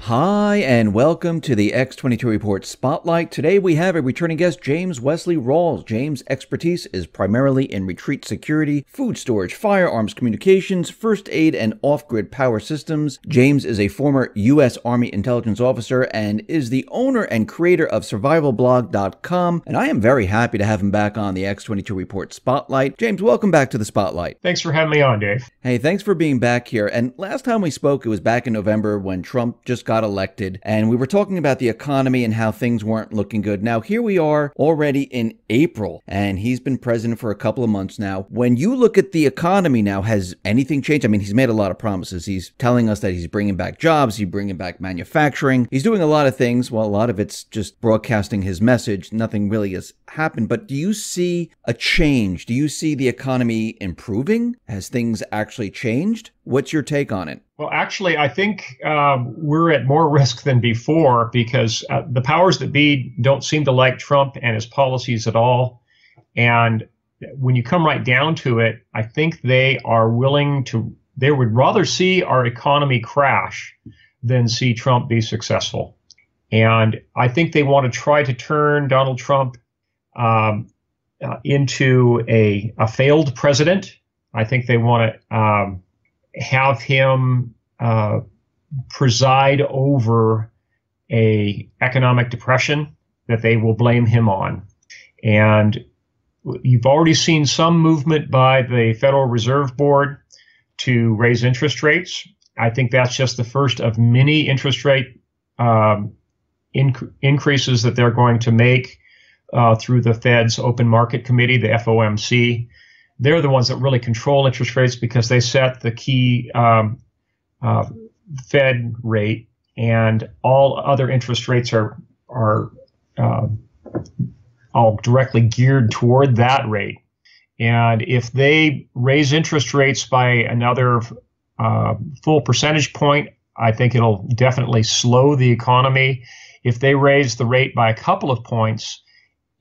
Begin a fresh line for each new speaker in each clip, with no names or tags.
Hi, and welcome to the X22 Report Spotlight. Today we have a returning guest, James Wesley Rawles. James' expertise is primarily in retreat security, food storage, firearms communications, first aid, and off-grid power systems. James is a former U.S. Army intelligence officer and is the owner and creator of survivalblog.com, and I am very happy to have him back on the X22 Report Spotlight. James, welcome back to the Spotlight.
Thanks for having me on, Dave.
Hey, thanks for being back here. And last time we spoke, it was back in November when Trump just got elected, and we were talking about the economy and how things weren't looking good. Now, here we are already in April, and he's been president for a couple of months now. When you look at the economy now, has anything changed? I mean, he's made a lot of promises. He's telling us that he's bringing back jobs, he's bringing back manufacturing. He's doing a lot of things. Well, a lot of it's just broadcasting his message. Nothing really has happened. But do you see a change? Do you see the economy improving? Has things actually changed? What's your take on it?
Well, actually, I think we're at more risk than before because the powers that be don't seem to like Trump and his policies at all. And when you come right down to it, I think they would rather see our economy crash than see Trump be successful. And I think they want to try to turn Donald Trump into a failed president. I think they want to have him preside over a economic depression that they will blame him on. And you've already seen some movement by the Federal Reserve Board to raise interest rates. I think that's just the first of many interest rate increases that they're going to make through the Fed's Open Market Committee, the FOMC. They're the ones that really control interest rates because they set the key Fed rate, and all other interest rates are all directly geared toward that rate. And if they raise interest rates by another full percentage point, I think it'll definitely slow the economy. If they raise the rate by a couple of points,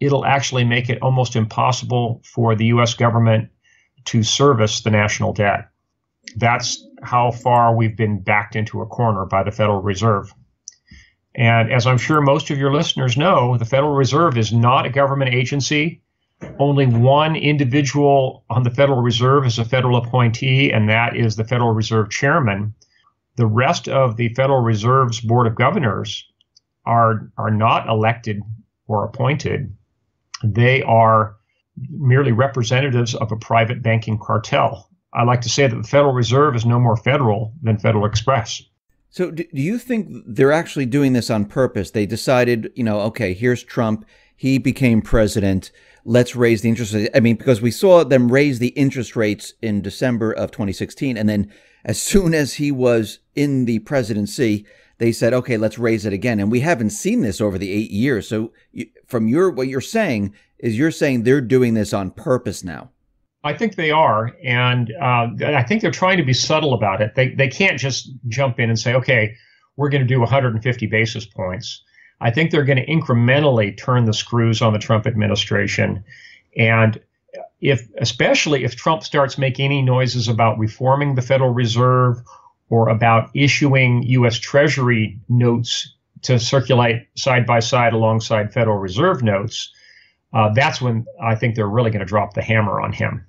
it'll actually make it almost impossible for the U.S. government to service the national debt. That's how far we've been backed into a corner by the Federal Reserve. And as I'm sure most of your listeners know, the Federal Reserve is not a government agency. Only one individual on the Federal Reserve is a federal appointee, and that is the Federal Reserve Chairman. The rest of the Federal Reserve's Board of Governors are not elected or appointed. They are merely representatives of a private banking cartel. I like to say that the Federal Reserve is no more federal than Federal Express.
So do you think they're actually doing this on purpose? They decided, okay, here's Trump. He became president. Let's raise the interest rate. I mean, because we saw them raise the interest rates in December of 2016. And then as soon as he was in the presidency, they said, okay, let's raise it again. And we haven't seen this over the 8 years. So from what you're saying is you're saying they're doing this on purpose now.
I think they are. And I think they're trying to be subtle about it. They can't just jump in and say, okay, we're going to do 150 basis points. I think they're going to incrementally turn the screws on the Trump administration. And especially if Trump starts making any noises about reforming the Federal Reserve or about issuing U.S. Treasury notes to circulate side by side alongside Federal Reserve notes, that's when I think they're really going to drop the hammer on him.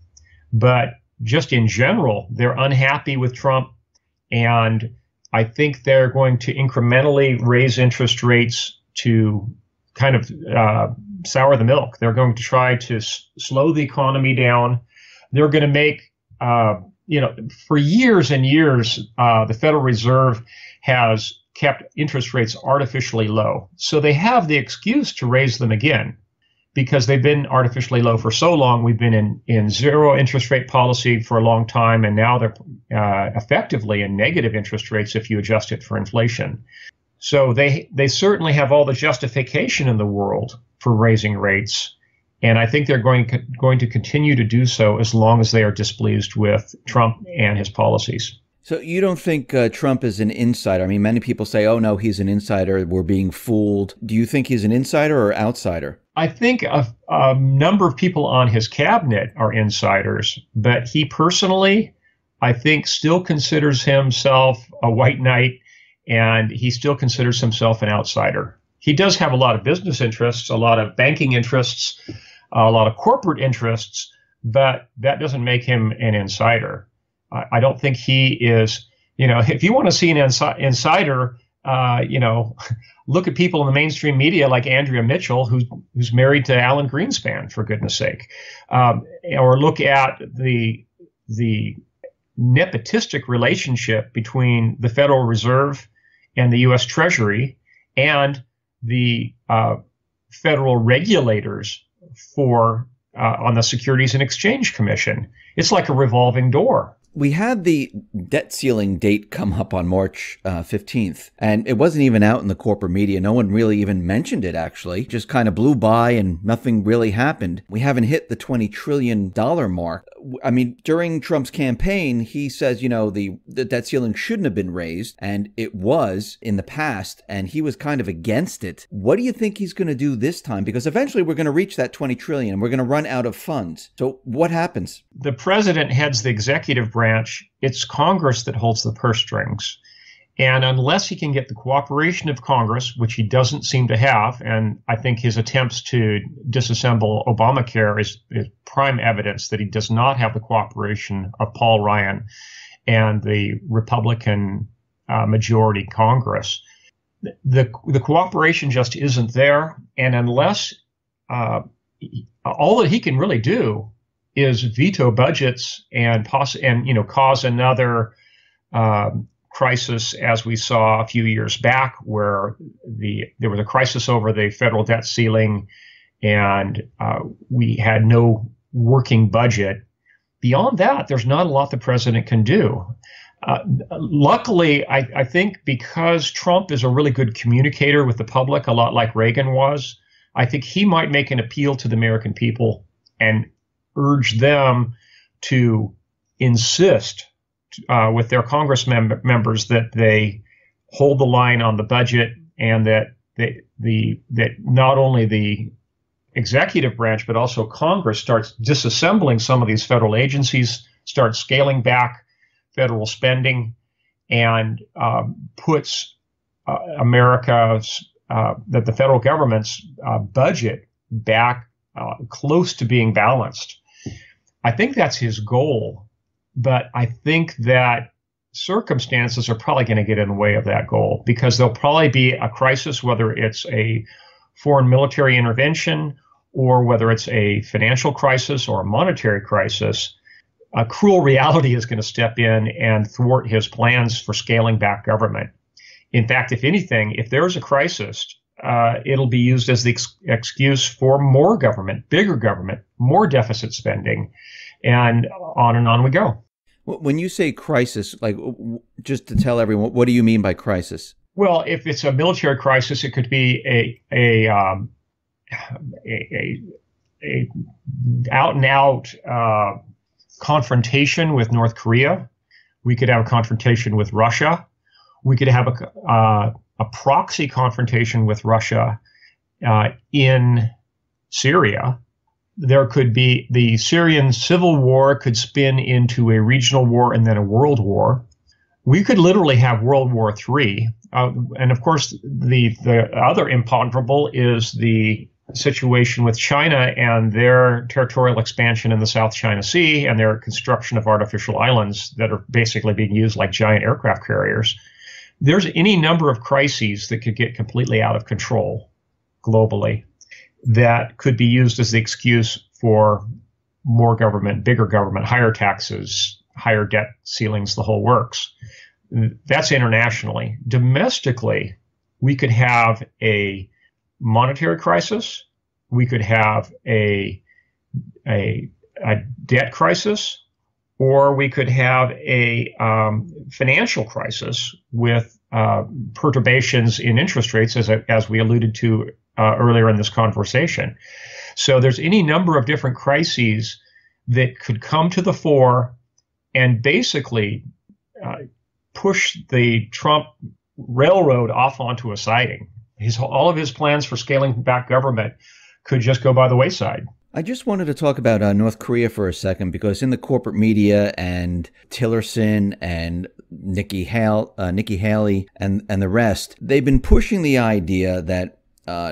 But just in general, they're unhappy with Trump, and I think they're going to incrementally raise interest rates to kind of sour the milk. They're going to try to slow the economy down. They're going to make for years and years, the Federal Reserve has kept interest rates artificially low. So they have the excuse to raise them again because they've been artificially low for so long. We've been in zero interest rate policy for a long time, and now they're effectively in negative interest rates if you adjust it for inflation. So they certainly have all the justification in the world for raising rates. And I think they're going to continue to do so as long as they are displeased with Trump and his policies.
So you don't think Trump is an insider? I mean, many people say, oh, no, he's an insider. We're being fooled. Do you think he's an insider or outsider?
I think a number of people on his cabinet are insiders, but he personally, I think, still considers himself a white knight and he still considers himself an outsider. He does have a lot of business interests, a lot of banking interests, a lot of corporate interests, but that doesn't make him an insider. I don't think he is, if you want to see an insider, look at people in the mainstream media like Andrea Mitchell, who's married to Alan Greenspan, for goodness sake, or look at the nepotistic relationship between the Federal Reserve and the U.S. Treasury and the federal regulators on the Securities and Exchange Commission. It's like a revolving door.
We had the debt ceiling date come up on March 15th, and it wasn't even out in the corporate media. No one really even mentioned it, actually. Just kind of blew by and nothing really happened. We haven't hit the $20 trillion mark. I mean, during Trump's campaign, he says, the debt ceiling shouldn't have been raised, and it was in the past, and he was kind of against it. What do you think he's going to do this time? Because eventually we're going to reach that $20 trillion, and we're going to run out of funds. So what happens?
The president heads the executive branch. It's Congress that holds the purse strings. And unless he can get the cooperation of Congress, which he doesn't seem to have, and I think his attempts to disassemble Obamacare is prime evidence that he does not have the cooperation of Paul Ryan and the Republican majority Congress. The cooperation just isn't there. And unless all that he can really do is veto budgets and cause another crisis, as we saw a few years back, where there was a crisis over the federal debt ceiling, and we had no working budget. Beyond that, there's not a lot the president can do. Luckily, I think because Trump is a really good communicator with the public, a lot like Reagan was, I think he might make an appeal to the American people and urge them to insist with their Congress members that they hold the line on the budget, and that not only the executive branch but also Congress starts disassembling some of these federal agencies, starts scaling back federal spending, and puts the federal government's budget back close to being balanced. I think that's his goal, but I think that circumstances are probably going to get in the way of that goal, because there'll probably be a crisis, whether it's a foreign military intervention or whether it's a financial crisis or a monetary crisis. A cruel reality is going to step in and thwart his plans for scaling back government. In fact, if anything, if there is a crisis, it'll be used as the excuse for more government, bigger government, more deficit spending, and on we go.
When you say crisis, like, just to tell everyone, what do you mean by crisis?
Well, if it's a military crisis, it could be a out and out confrontation with North Korea. We could have a confrontation with Russia. We could have a proxy confrontation with Russia in Syria. There could be the Syrian civil war could spin into a regional war and then a world war. We could literally have World War III. And of course, the other imponderable is the situation with China and their territorial expansion in the South China Sea and their construction of artificial islands that are basically being used like giant aircraft carriers. There's any number of crises that could get completely out of control globally that could be used as the excuse for more government, bigger government, higher taxes, higher debt ceilings, the whole works. That's internationally. Domestically, we could have a monetary crisis. We could have a debt crisis, or we could have a financial crisis with perturbations in interest rates, as we alluded to earlier in this conversation. So there's any number of different crises that could come to the fore and basically push the Trump railroad off onto a siding. All of his plans for scaling back government could just go by the wayside.
I just wanted to talk about North Korea for a second because in the corporate media and Tillerson and Nikki Haley and the rest, they've been pushing the idea that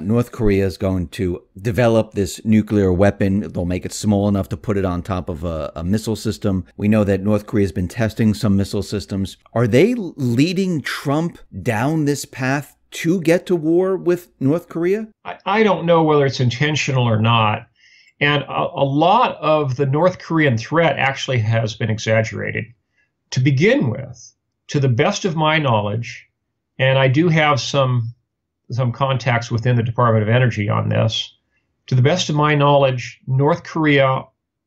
North Korea is going to develop this nuclear weapon. They'll make it small enough to put it on top of a missile system. We know that North Korea has been testing some missile systems. Are they leading Trump down this path to get to war with North Korea?
I don't know whether it's intentional or not. And a lot of the North Korean threat actually has been exaggerated. To begin with, to the best of my knowledge, and I do have some contacts within the Department of Energy on this, to the best of my knowledge, North Korea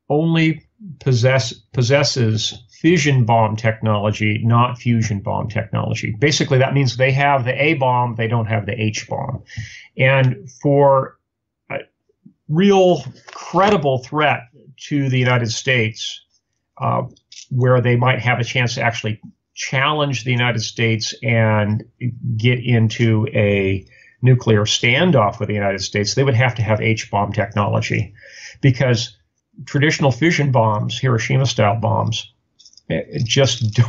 only possesses fission bomb technology, not fusion bomb technology. Basically, that means they have the A bomb, they don't have the H bomb. And for real credible threat to the United States, where they might have a chance to actually challenge the United States and get into a nuclear standoff with the United States, they would have to have H-bomb technology, because traditional fission bombs, Hiroshima-style bombs, just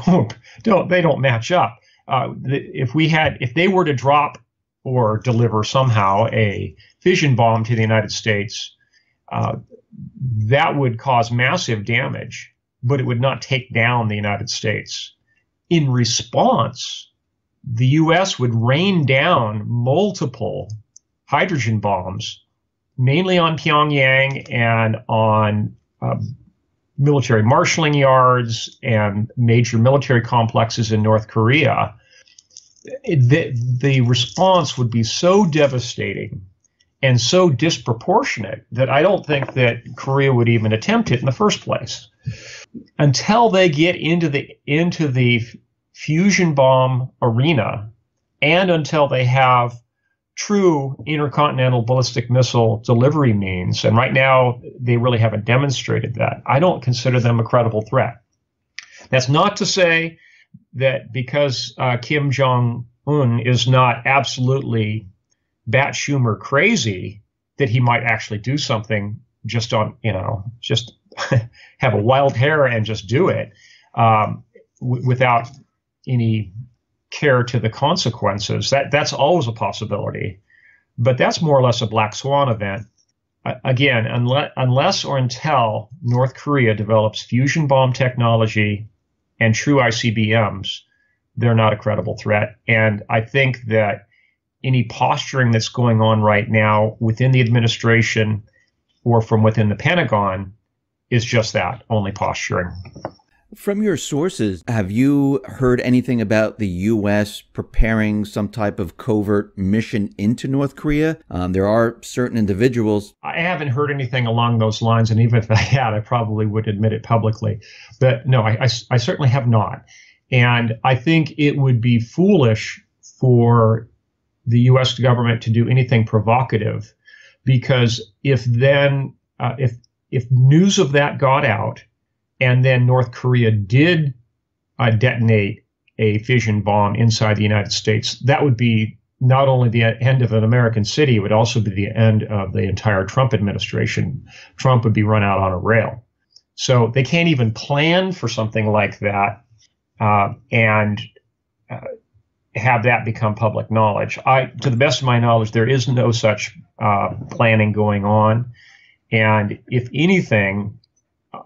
don't match up. If they were to drop or deliver somehow a fission bomb to the United States, that would cause massive damage, but it would not take down the United States. In response, the U.S. would rain down multiple hydrogen bombs, mainly on Pyongyang and on military marshalling yards and major military complexes in North Korea. The response would be so devastating and so disproportionate that I don't think that Korea would even attempt it in the first place. Until they get into the fusion bomb arena, and until they have true intercontinental ballistic missile delivery means, and right now they really haven't demonstrated that, I don't consider them a credible threat. That's not to say that because Kim Jong-un is not absolutely bat Schumer crazy, that he might actually do something just on, just have a wild hair and just do it without any care to the consequences. That's always a possibility, but that's more or less a black swan event. Again, unless or until North Korea develops fusion bomb technology and true ICBMs, they're not a credible threat. And I think that any posturing that's going on right now within the administration or from within the Pentagon is just that, only posturing.
From your sources, have you heard anything about the U.S. preparing some type of covert mission into North Korea? There are certain individuals.
I haven't heard anything along those lines, and even if I had, I probably would admit it publicly. But no, I certainly have not. And I think it would be foolish for the U.S. government to do anything provocative, because if news of that got out, and then North Korea did detonate a fission bomb inside the United States, that would be not only the end of an American city, it would also be the end of the entire Trump administration. Trump would be run out on a rail. So they can't even plan for something like that and have that become public knowledge. To the best of my knowledge, there is no such planning going on. And if anything,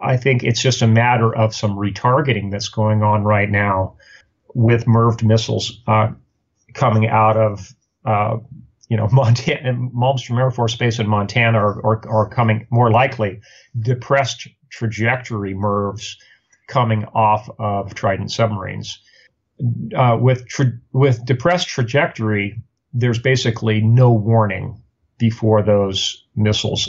I think it's just a matter of some retargeting that's going on right now with MIRVed missiles coming out of, Montana, Malmstrom Air Force Base in Montana, or coming more likely depressed trajectory MIRVs coming off of Trident submarines. With depressed trajectory, there's basically no warning before those missiles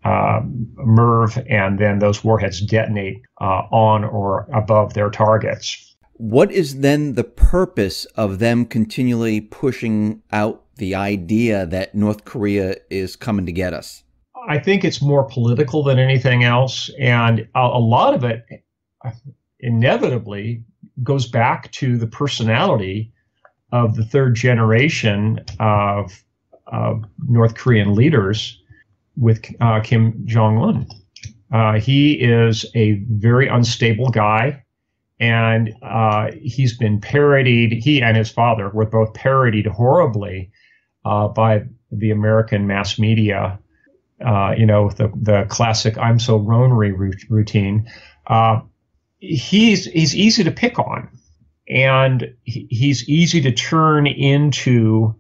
MIRV, and then those warheads detonate on or above their targets.
What is then the purpose of them continually pushing out the idea that North Korea is coming to get us?
I think it's more political than anything else, and a lot of it inevitably goes back to the personality of the third generation of North Korean leaders. with Kim Jong-un. He is a very unstable guy, and he's been parodied. He and his father were both parodied horribly by the American mass media, with the classic "I'm so ronery" routine. He's easy to pick on, and he's easy to turn into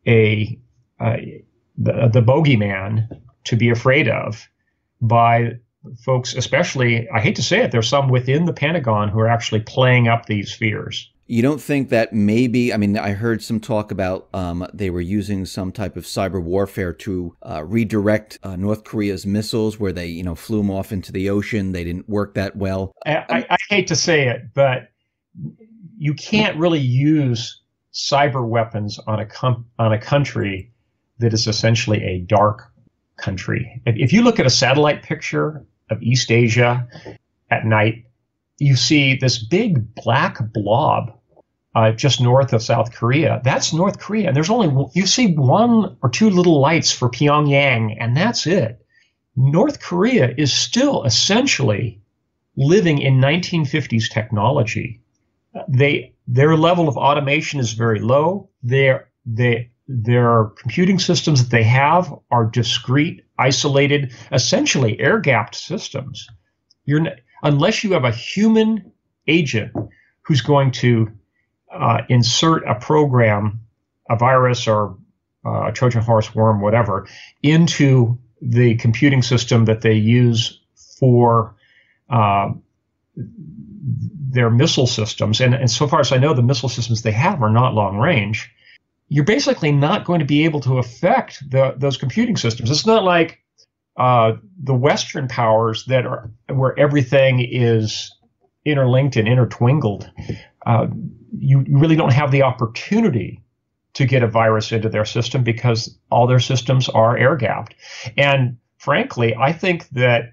the bogeyman to be afraid of by folks, especially, I hate to say it, there's some within the Pentagon who are actually playing up these fears.
You don't think that maybe, I heard some talk about they were using some type of cyber warfare to redirect North Korea's missiles where they, flew them off into the ocean. They didn't work that well.
I hate to say it, but you can't really use cyber weapons on a country that is essentially a dark country. If you look at a satellite picture of East Asia at night, you see this big black blob just north of South Korea. That's North Korea. And you see one or two little lights for Pyongyang, and that's it. North Korea is still essentially living in 1950s technology. Their level of automation is very low. Their computing systems that they have are discrete, isolated, essentially air-gapped systems. Unless you have a human agent who's going to insert a program, a virus or a Trojan horse worm, whatever, into the computing system that they use for their missile systems, and so far as I know, the missile systems they have are not long range, you're basically not going to be able to affect those computing systems. It's not like the Western powers where everything is interlinked and intertwingled. You really don't have the opportunity to get a virus into their system because all their systems are air-gapped. And frankly, I think that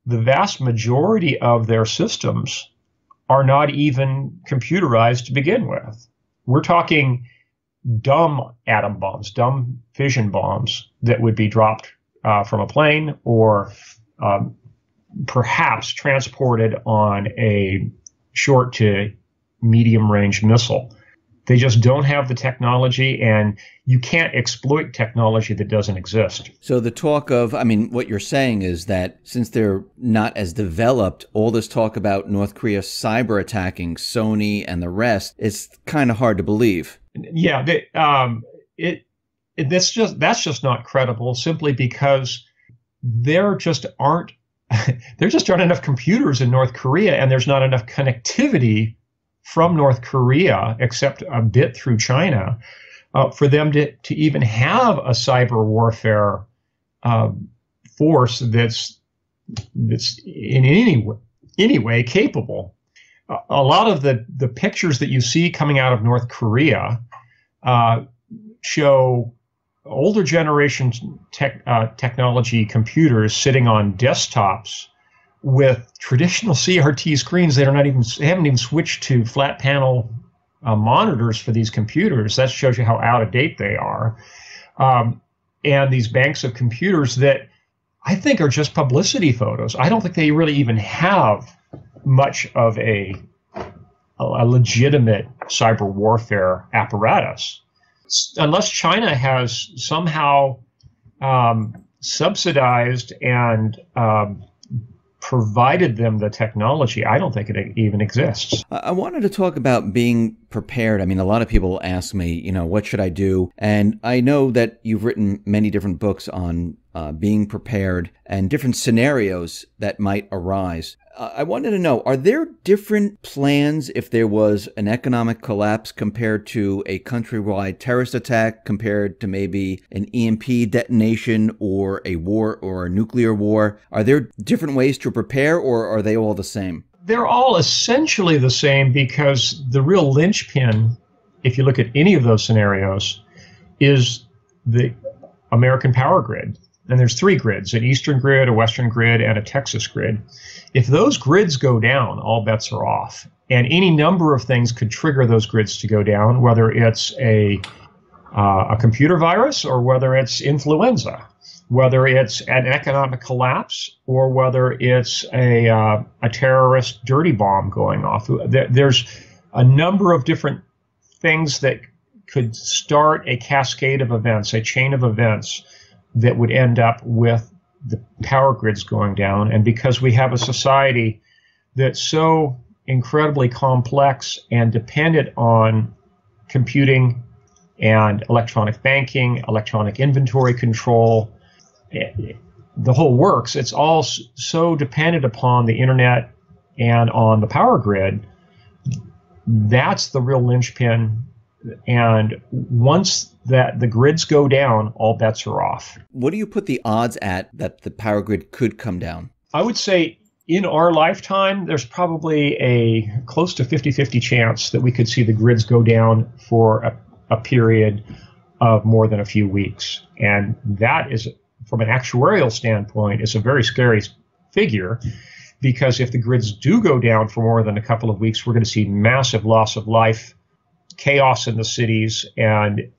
the vast majority of their systems are not even computerized to begin with. We're talking dumb atom bombs, dumb fission bombs that would be dropped from a plane or perhaps transported on a short to medium range missile. They just don't have the technology, and you can't exploit technology that doesn't exist.
So the talk of, what you're saying is that since they're not as developed, all this talk about North Korea cyber attacking Sony and the rest is kind of hard to believe.
Yeah, that's just not credible, simply because there just aren't enough computers in North Korea, and there's not enough connectivity from North Korea, except a bit through China, for them to even have a cyber warfare force that's in any way capable. A lot of the pictures that you see coming out of North Korea show older generation technology computers sitting on desktops with traditional CRT screens that haven't even switched to flat panel monitors for these computers. That shows you how out of date they are. And these banks of computers that I think are just publicity photos. I don't think they really even have much of a legitimate cyber warfare apparatus. Unless China has somehow subsidized and provided them the technology, I don't think it even exists.
I wanted to talk about being prepared. A lot of people ask me, what should I do? And I know that you've written many different books on being prepared and different scenarios that might arise. I wanted to know, are there different plans if there was an economic collapse compared to a countrywide terrorist attack, compared to maybe an EMP detonation or a war or a nuclear war? Are there different ways to prepare, or are they all the same?
They're all essentially the same, because the real linchpin, if you look at any of those scenarios, is the American power grid. And there's three grids: an Eastern grid, a Western grid, and a Texas grid. If those grids go down, all bets are off. And any number of things could trigger those grids to go down, whether it's a computer virus or whether it's influenza. whether it's an economic collapse or whether it's a terrorist dirty bomb going off. There's a number of different things that could start a cascade of events, a chain of events that would end up with the power grids going down. And because we have a society that's so incredibly complex and dependent on computing and electronic banking, electronic inventory control, the whole works, it's all so dependent upon the internet and on the power grid. That's the real linchpin. And once that the grids go down, all bets are off.
What do you put the odds at that the power grid could come down?
I would say in our lifetime, there's probably a close to 50-50 chance that we could see the grids go down for a period of more than a few weeks. And that is, from an actuarial standpoint, is a very scary figure, because if the grids do go down for more than a couple of weeks, we're going to see massive loss of life, chaos in the cities, and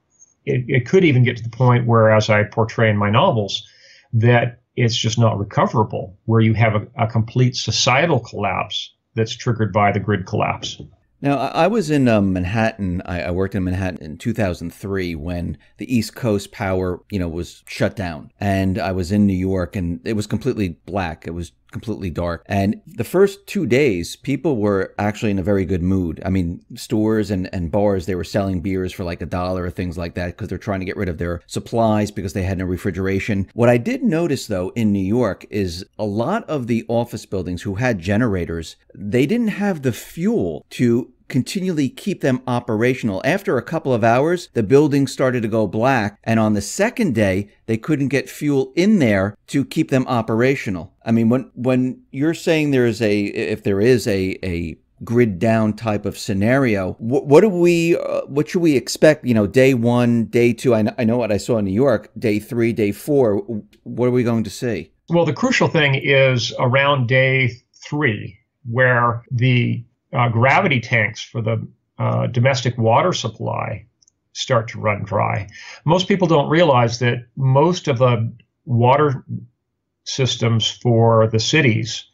it could even get to the point where, as I portray in my novels, that it's just not recoverable, where you have a complete societal collapse that's triggered by the grid collapse.
Now, I was in Manhattan. I worked in Manhattan in 2003 when the East Coast power, was shut down. And I was in New York, and it was completely black. It was completely dark. And the first 2 days, people were actually in a very good mood. I mean, stores and bars, they were selling beers for like $1 or things like that because they're trying to get rid of their supplies because they had no refrigeration. What I did notice, though, in New York is a lot of the office buildings who had generators, they didn't have the fuel to continually keep them operational. After a couple of hours, the building started to go black, and on the second day, they couldn't get fuel in there to keep them operational. I mean, when you're saying if there is a grid down type of scenario, what should we expect? Day 1, day 2. I know what I saw in New York. Day 3, day 4. What are we going to see?
Well, the crucial thing is around day 3, where the gravity tanks for the domestic water supply start to run dry. Most people don't realize that most of the water systems for the cities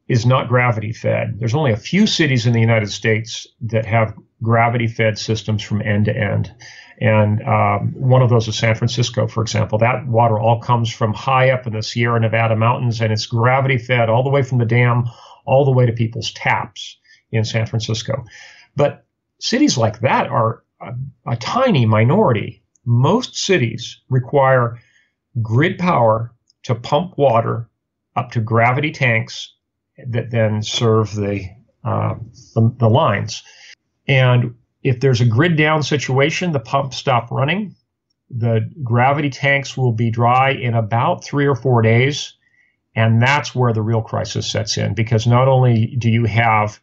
is not gravity fed. There's only a few cities in the United States that have gravity fed systems from end to end. And one of those is San Francisco, for example. That water all comes from high up in the Sierra Nevada mountains, and it's gravity fed all the way from the dam all the way to people's taps in San Francisco. But cities like that are a tiny minority. Most cities require grid power to pump water up to gravity tanks that then serve the lines. And if there's a grid down situation, the pumps stop running. The gravity tanks will be dry in about 3 or 4 days. And that's where the real crisis sets in, because not only do you have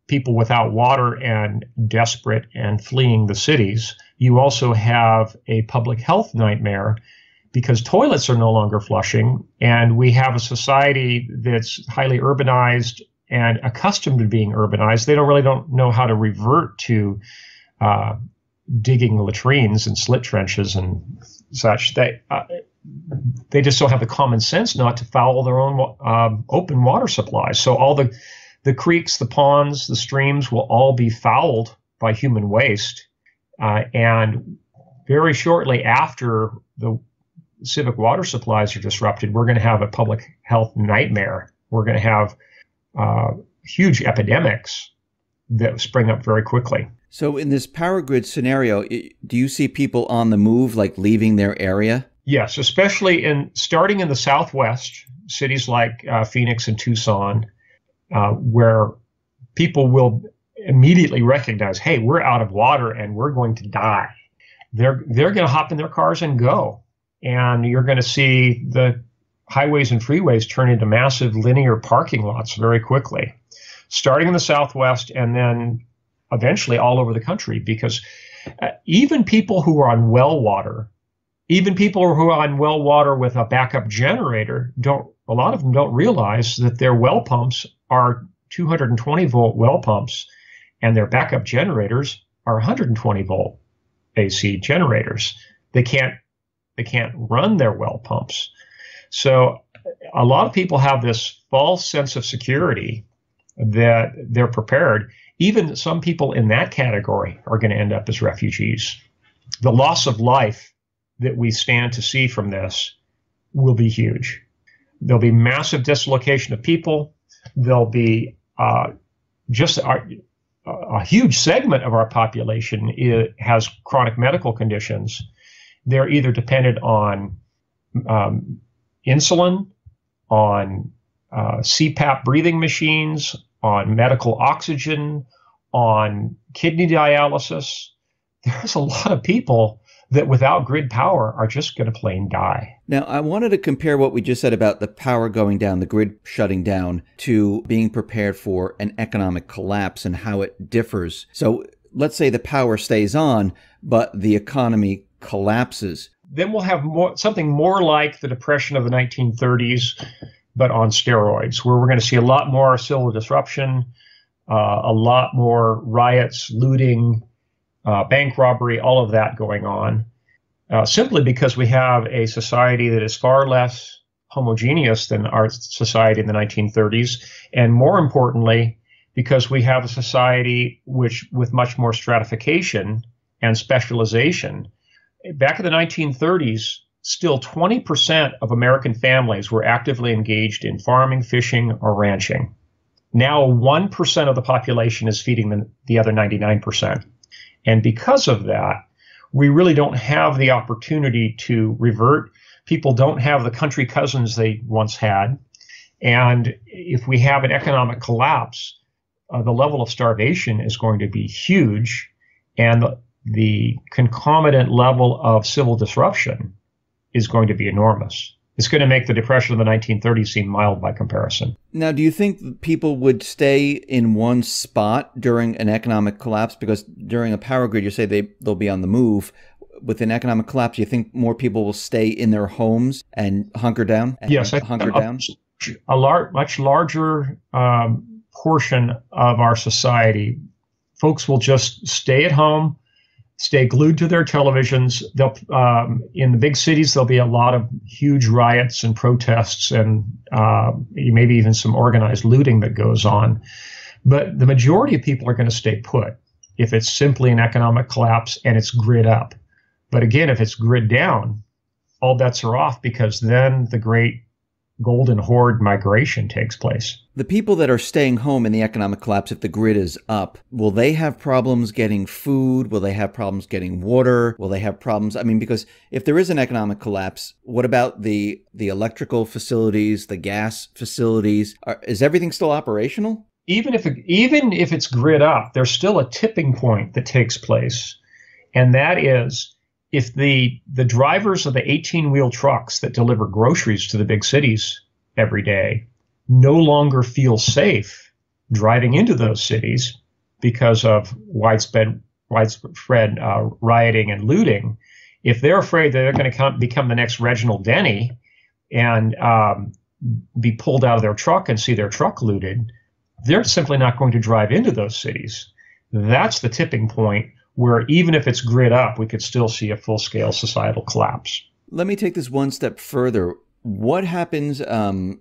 people without water and desperate and fleeing the cities, you also have a public health nightmare because toilets are no longer flushing, and we have a society that's highly urbanized and accustomed to being urbanized. They don't know how to revert to digging latrines and slit trenches and such. They just don't have the common sense not to foul their own open water supplies. So all the creeks, the ponds, the streams will all be fouled by human waste. And very shortly after the civic water supplies are disrupted, we're going to have a public health nightmare. We're going to have huge epidemics that spring up very quickly.
So in this power grid scenario, do you see people on the move, like leaving their area?
Yes, especially starting in the Southwest, cities like Phoenix and Tucson, where people will immediately recognize, hey, we're out of water and we're going to die. They're going to hop in their cars and go. And you're going to see the highways and freeways turn into massive linear parking lots very quickly, starting in the Southwest and then eventually all over the country, because even people who are on well water, even people who are on well water with a backup generator, a lot of them don't realize that their well pumps are 220 volt well pumps and their backup generators are 120 volt AC generators. They can't They can't run their well pumps. So a lot of people have this false sense of security that they're prepared. Even some people in that category are going to end up as refugees. The loss of life that we stand to see from this will be huge. There'll be massive dislocation of people. There'll be just a huge segment of our population has chronic medical conditions. They're either dependent on insulin, on CPAP breathing machines, on medical oxygen, on kidney dialysis. There's a lot of people that without grid power are just going to plain die.
Now, I wanted to compare what we just said about the power going down, the grid shutting down, to being prepared for an economic collapse and how it differs. So let's say the power stays on, but the economy collapses.
Then we'll have something more like the Depression of the 1930s, but on steroids, where we're going to see a lot more civil disruption, a lot more riots, looting, bank robbery, all of that going on, simply because we have a society that is far less homogeneous than our society in the 1930s, and more importantly, because we have a society with much more stratification and specialization. Back in the 1930s, still 20% of American families were actively engaged in farming, fishing, or ranching. Now 1% of the population is feeding the other 99%. And because of that, we really don't have the opportunity to revert. People don't have the country cousins they once had. And if we have an economic collapse, the level of starvation is going to be huge. And the concomitant level of civil disruption is going to be enormous. It's going to make the Depression of the 1930s seem mild by comparison.
Now, do you think people would stay in one spot during an economic collapse? Because during a power grid, you say they'll be on the move. With an economic collapse, do you think more people will stay in their homes and hunker down?
Yes, a much larger portion of our society, folks will just stay at home, stay glued to their televisions. They'll, in the big cities, there'll be a lot of huge riots and protests and maybe even some organized looting that goes on. But the majority of people are going to stay put if it's simply an economic collapse and it's grid up. But again, if it's grid down, all bets are off, because then the great golden horde migration takes place.
The people that are staying home in the economic collapse, if the grid is up, will they have problems getting food? Will they have problems getting water? Will they have problems? I mean, because if there is an economic collapse, what about the electrical facilities, the gas facilities? Is everything still operational?
Even if it's grid up, there's still a tipping point that takes place. And that is, if the drivers of the 18-wheel trucks that deliver groceries to the big cities every day no longer feel safe driving into those cities because of widespread rioting and looting, if they're afraid that they're going to become the next Reginald Denny and be pulled out of their truck and see their truck looted, they're simply not going to drive into those cities. That's the tipping point where even if it's grid up, we could still see a full-scale societal collapse.
Let me take this one step further. What happens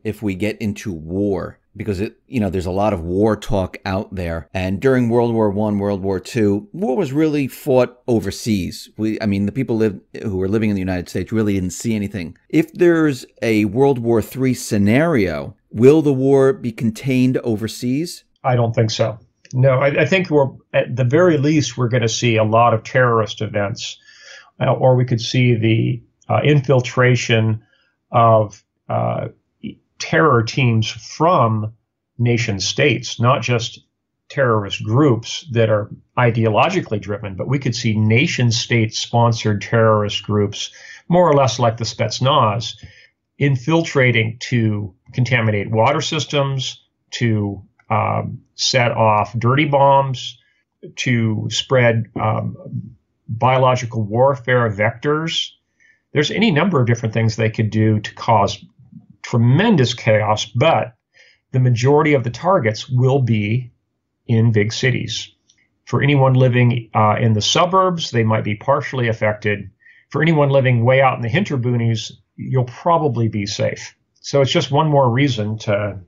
if we get into war? Because there's a lot of war talk out there. And during World War I, World War II, war was really fought overseas. The people who were living in the United States really didn't see anything. If there's a World War III scenario, will the war be contained overseas?
I don't think so. No, I think at the very least, we're going to see a lot of terrorist events, or we could see the infiltration of terror teams from nation states, not just terrorist groups that are ideologically driven, but we could see nation state sponsored terrorist groups, more or less like the Spetsnaz, infiltrating to contaminate water systems, to set off dirty bombs, to spread biological warfare vectors. There's any number of different things they could do to cause tremendous chaos, but the majority of the targets will be in big cities. For anyone living in the suburbs, they might be partially affected. for anyone living way out in the hinterboonies, you'll probably be safe. So it's just one more reason to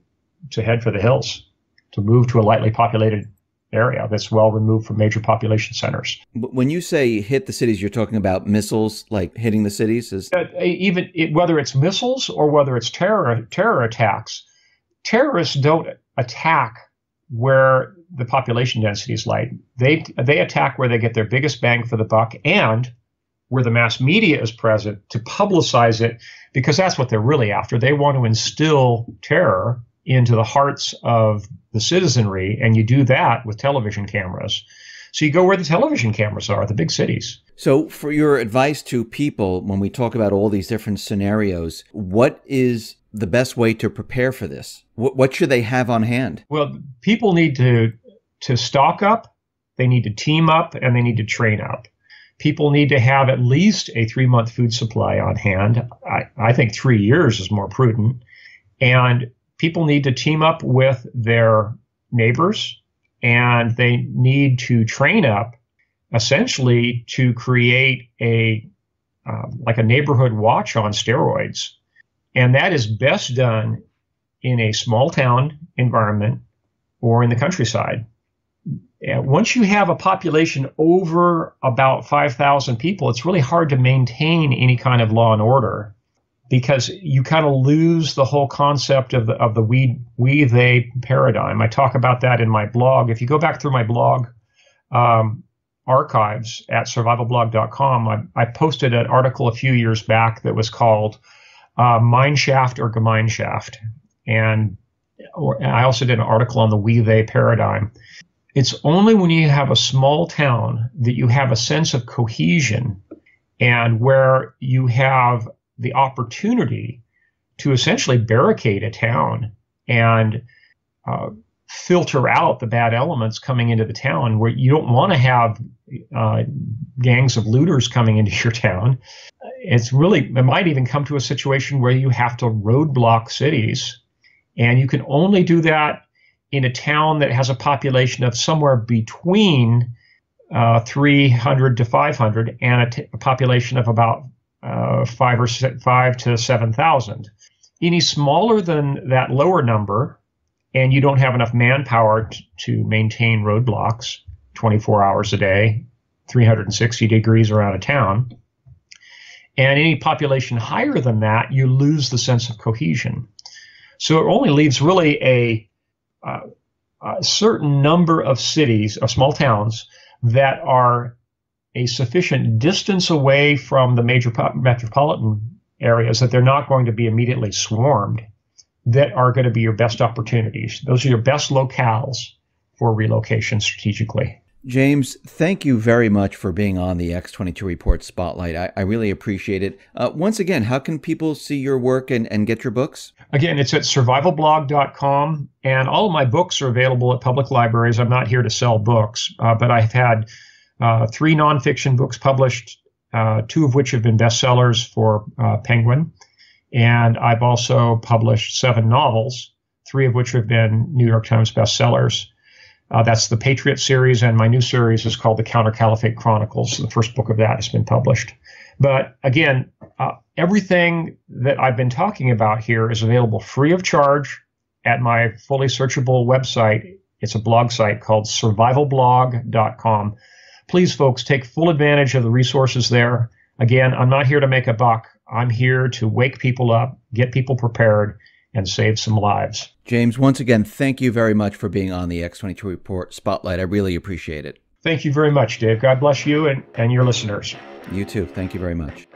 head for the hills, to move to a lightly populated area that's well removed from major population centers.
When you say hit the cities, you're talking about missiles, like hitting the cities?
Whether it's missiles or whether it's terror attacks, terrorists don't attack where the population density is light. They attack where they get their biggest bang for the buck and where the mass media is present to publicize it, because that's what they're really after. They want to instill terror into the hearts of the citizenry, and you do that with television cameras. So you go where the television cameras are, the big cities.
So for your advice to people, when we talk about all these different scenarios, what is the best way to prepare for this? What should they have on hand?
Well, people need to stock up, they need to team up, and they need to train up. People need to have at least a 3-month food supply on hand. I think 3 years is more prudent. And people need to team up with their neighbors, and they need to train up essentially to create like a neighborhood watch on steroids. And that is best done in a small town environment or in the countryside. And once you have a population over about 5,000 people, it's really hard to maintain any kind of law and order, because you kind of lose the whole concept of the we-they paradigm. I talk about that in my blog. If you go back through my blog archives at survivalblog.com, I posted an article a few years back that was called Mineshaft or Gemeinschaft. And I also did an article on the we-they paradigm. It's only when you have a small town that you have a sense of cohesion, and where you have the opportunity to essentially barricade a town and filter out the bad elements coming into the town, where you don't want to have gangs of looters coming into your town. It might even come to a situation where you have to roadblock cities, and you can only do that in a town that has a population of somewhere between 300 to 500 and a population of about 5 to 7,000. Any smaller than that lower number, and you don't have enough manpower to maintain roadblocks 24 hours a day, 360 degrees around a town. And any population higher than that, you lose the sense of cohesion. So it only leaves really a certain number of cities, of small towns, that are a sufficient distance away from the major metropolitan areas that they're not going to be immediately swarmed, that are going to be your best opportunities. Those are your best locales for relocation strategically.
James, thank you very much for being on the X22 Report Spotlight. I really appreciate it. Once again, how can people see your work and get your books?
Again, it's at survivalblog.com, and all of my books are available at public libraries. I'm not here to sell books, but I've had 3 nonfiction books published, 2 of which have been bestsellers for Penguin. And I've also published 7 novels, 3 of which have been New York Times bestsellers. That's the Patriot series, and my new series is called the Counter Caliphate Chronicles. The first book of that has been published. But again, everything that I've been talking about here is available free of charge at my fully searchable website. It's a blog site called survivalblog.com. Please, folks, take full advantage of the resources there. Again, I'm not here to make a buck. I'm here to wake people up, get people prepared, and save some lives.
James, once again, thank you very much for being on the X22 Report Spotlight. I really appreciate it.
Thank you very much, Dave. God bless you and your listeners.
You too. Thank you very much.